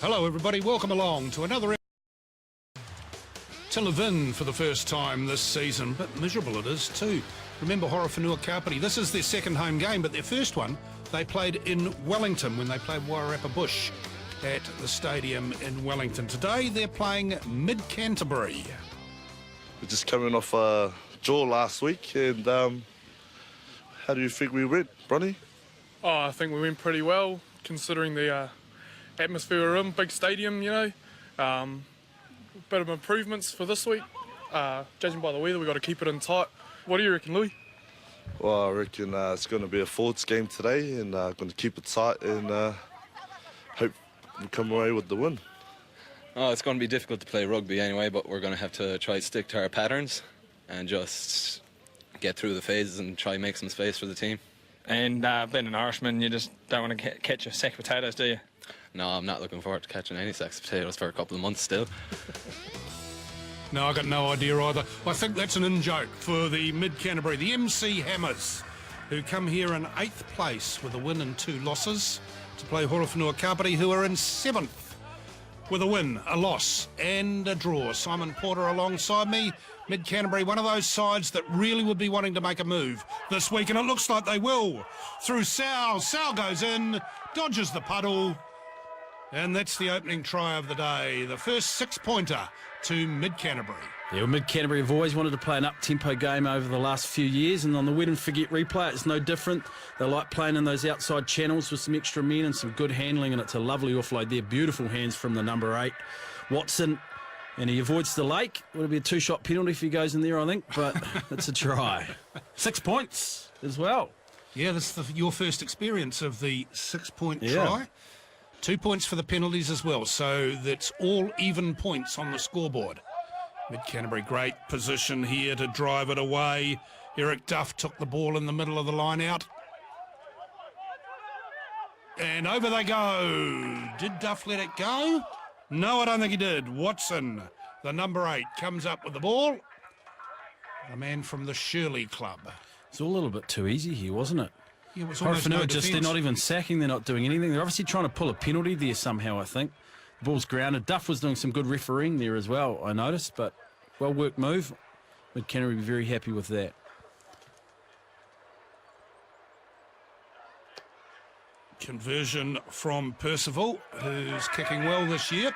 Hello everybody, welcome along to another to Levin for the first time this season, but miserable it is too. Remember Horowhenua-Kapiti, this is their second home game, but their first one they played in Wellington when they played Wairarapa Bush at the stadium in Wellington. Today they're playing Mid-Canterbury. We're just coming off a draw last week, and how do you think we went, Bronny? Oh, I think we went pretty well, considering the atmosphere we're in, big stadium, you know. Bit of improvements for this week. Judging by the weather, we've got to keep it in tight. What do you reckon, Louis? Well, I reckon it's going to be a forwards game today, and going to keep it tight and hope we come away with the win. Oh, it's going to be difficult to play rugby anyway, but we're going to have to try to stick to our patterns and just get through the phases and try and make some space for the team. And being an Irishman, you just don't want to catch a sack of potatoes, do you? No, I'm not looking forward to catching any sacks of potatoes for a couple of months still. No, I got no idea either. I think that's an in-joke for the Mid-Canterbury, the MC Hammers, who come here in 8th place with a win and 2 losses to play Horowhenua-Kapiti, who are in 7th with a win, a loss and a draw. Simon Porter alongside me. Mid-Canterbury, one of those sides that really would be wanting to make a move this week, and it looks like they will. Through Sal. Sal goes in, dodges the puddle, and that's the opening try of the day. The first 6-pointer to Mid-Canterbury. Yeah, well, Mid-Canterbury have always wanted to play an up-tempo game over the last few years, and on the win and forget replay, it's no different. They like playing in those outside channels with some extra men and some good handling, and it's a lovely offload there. Beautiful hands from the number 8, Watson, and he avoids the lake. Would be a 2-shot penalty if he goes in there, I think, but it's a try. 6 points as well. Yeah, this is your first experience of the 6-point try. 2 points for the penalties as well, so that's all even points on the scoreboard. Mid-Canterbury, great position here to drive it away. Eric Duff took the ball in the middle of the line out. And over they go. Did Duff let it go? No, I don't think he did. Watson, the number 8, comes up with the ball. The man from the Shirley club. It's all a little bit too easy here, wasn't it? Yeah, it was almost no just they're not even sacking, they're not doing anything. They're obviously trying to pull a penalty there somehow, I think. The ball's grounded. Duff was doing some good refereeing there as well, I noticed, but well-worked move. Mid-Canterbury will be very happy with that. Conversion from Percival, who's kicking well this year.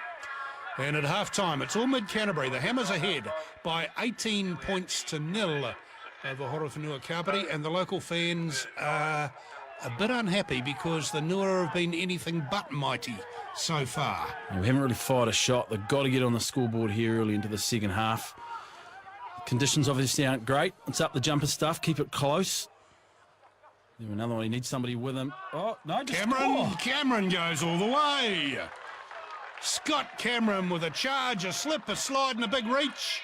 And at half-time, it's all Mid-Canterbury. The Hammers ahead by 18 points to 0 over Horowhenua-Kapiti, and the local fans are a bit unhappy because the Nua have been anything but mighty so far. We haven't really fired a shot. They've got to get on the scoreboard here early into the second half. Conditions obviously aren't great. It's up the jumper stuff. Keep it close. There's another one. He needs somebody with him. Oh, no, just Cameron goes all the way. Scott Cameron with a charge, a slip, a slide and a big reach.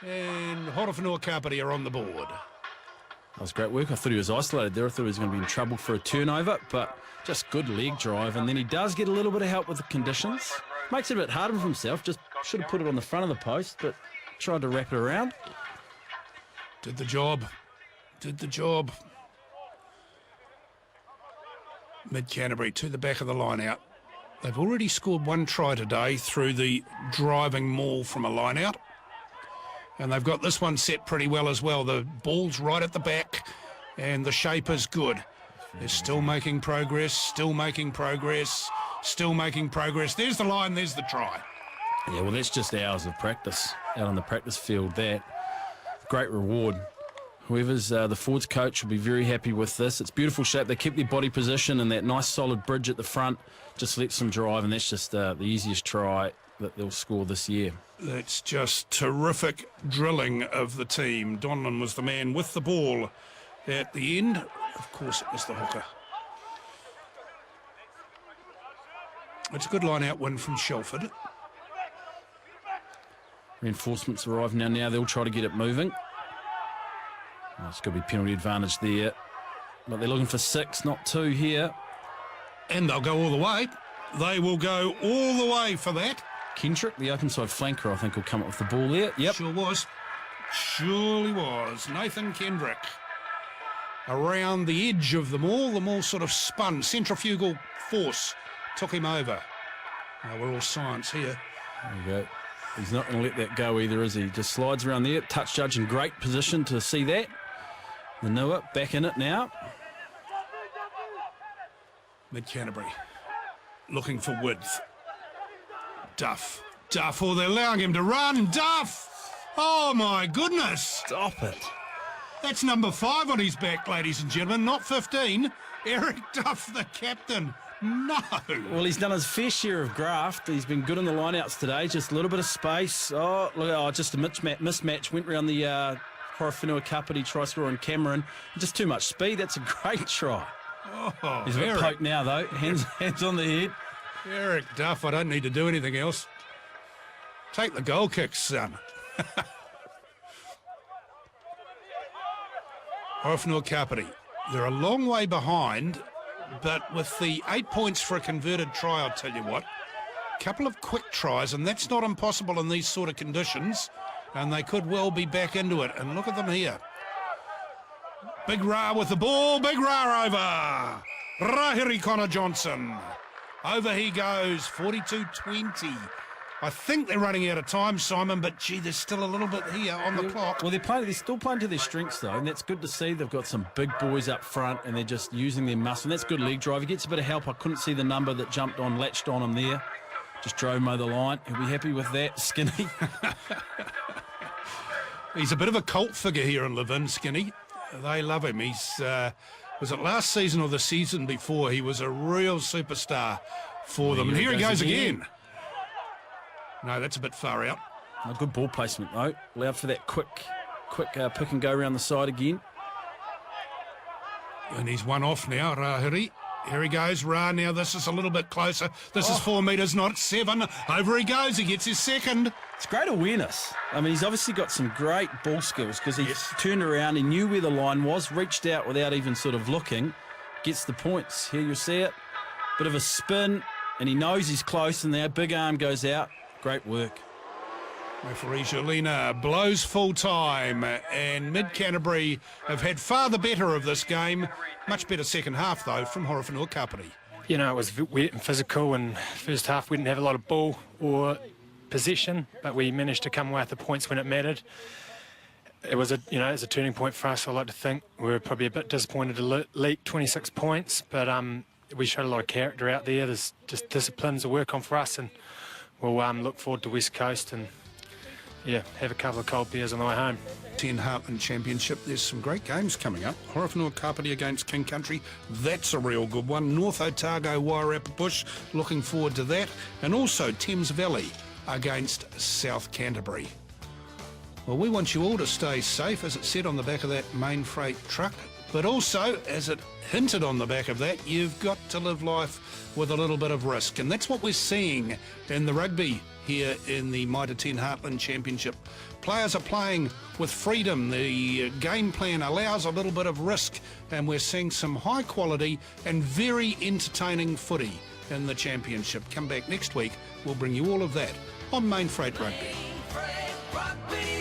And Horowhenua-Kapiti are on the board. That was great work. I thought he was isolated there. I thought he was going to be in trouble for a turnover, but just good leg drive. And then he does get a little bit of help with the conditions. Makes it a bit harder for himself. Just should have put it on the front of the post, but tried to wrap it around. Did the job. Did the job. Mid-Canterbury to the back of the line out. They've already scored 1 try today through the driving maul from a line out. And they've got this one set pretty well as well. The ball's right at the back and the shape is good. They're still making progress, still making progress, still making progress. There's the line, there's the try. Yeah, well, that's just hours of practice out on the practice field. That great reward. Whoever's the forwards coach will be very happy with this. It's beautiful shape. They keep their body position and that nice solid bridge at the front just lets them drive, and that's just the easiest try that they'll score this year. That's just terrific drilling of the team. Donlan was the man with the ball at the end. Of course, it was the hooker. It's a good line-out win from Shelford. Reinforcements arrive now. They'll try to get it moving. Oh, it's going to be penalty advantage there. But they're looking for 6, not 2 here. And they'll go all the way. They will go all the way for that. Kendrick, the open side flanker, I think will come up with the ball there. Yep. Sure was. Surely was. Nathan Kendrick. Around the edge of the maul sort of spun. Centrifugal force took him over. We're all science here. There you go. He's not going to let that go either, is he? Just slides around there. Touch judge in great position to see that. Manua back in it now. Mid-Canterbury looking for width. Duff. Oh, they're allowing him to run. Duff! Oh, my goodness. Stop it. That's number 5 on his back, ladies and gentlemen, not 15. Eric Duff, the captain. No. Well, he's done his fair share of graft. He's been good in the lineouts today. Just a little bit of space. Oh, look, just a mismatch. Went around the Horowhenua-Kapiti try scorer on Cameron. Just too much speed. That's a great try. Oh, He's a bit poked now, though. Hands on the head. Eric Duff, I don't need to do anything else. Take the goal kicks, son. Horowhenua-Kapiti. They're a long way behind, but with the 8 points for a converted try, I'll tell you what, a couple of quick tries, and that's not impossible in these sort of conditions, and they could well be back into it. And look at them here. Big Ra with the ball, Big Ra over. Rahiri Connor Johnson. Over he goes, 42-20. I think they're running out of time, Simon, but gee, there's still a little bit here on the clock. Well, they're still playing to their strengths, though, and that's good to see. They've got some big boys up front, and they're just using their muscle. And that's good leg drive. He gets a bit of help. I couldn't see the number that latched on him there. Just drove him over the line. He'll be happy with that, Skinny. He's a bit of a cult figure here in Levin, Skinny. They love him. He's, was it last season or the season before? He was a real superstar for them. And here he goes again. No, that's a bit far out. A good ball placement, though. Allowed for that quick pick and go around the side again. And he's one off now, Rahiri. Here he goes, Ra. Now this is a little bit closer. This is 4 metres, not 7. Over he goes. He gets his second. It's great awareness. I mean, he's obviously got some great ball skills because he turned around, he knew where the line was, reached out without even sort of looking, gets the points. Here you see it. Bit of a spin, and he knows he's close, and that big arm goes out. Great work. Referee Jelena blows full time, and Mid-Canterbury have had far the better of this game. Much better second half, though, from Horowhenua-Kapiti. You know, it was wet and physical, and first half we didn't have a lot of ball or possession, but we managed to come away with the points when it mattered. It was it's a turning point for us, I like to think. We were probably a bit disappointed to leak 26 points, but we showed a lot of character out there. There's just disciplines to work on for us, and we'll look forward to West Coast and, have a couple of cold beers on the way home. 10 Heartland Championship. There's some great games coming up. Horowhenua-Kapiti against King Country. That's a real good one. North Otago, Wairarapa Bush. Looking forward to that. And also Thames Valley against South Canterbury. Well, we want you all to stay safe, as it said on the back of that Mainfreight truck. But also, as it hinted on the back of that, you've got to live life with a little bit of risk. And that's what we're seeing in the rugby here in the Mitre10 Heartland Championship. Players are playing with freedom. The game plan allows a little bit of risk, and we're seeing some high quality and very entertaining footy in the championship. Come back next week. We'll bring you all of that on Mainfreight Rugby. Mainfreight Rugby.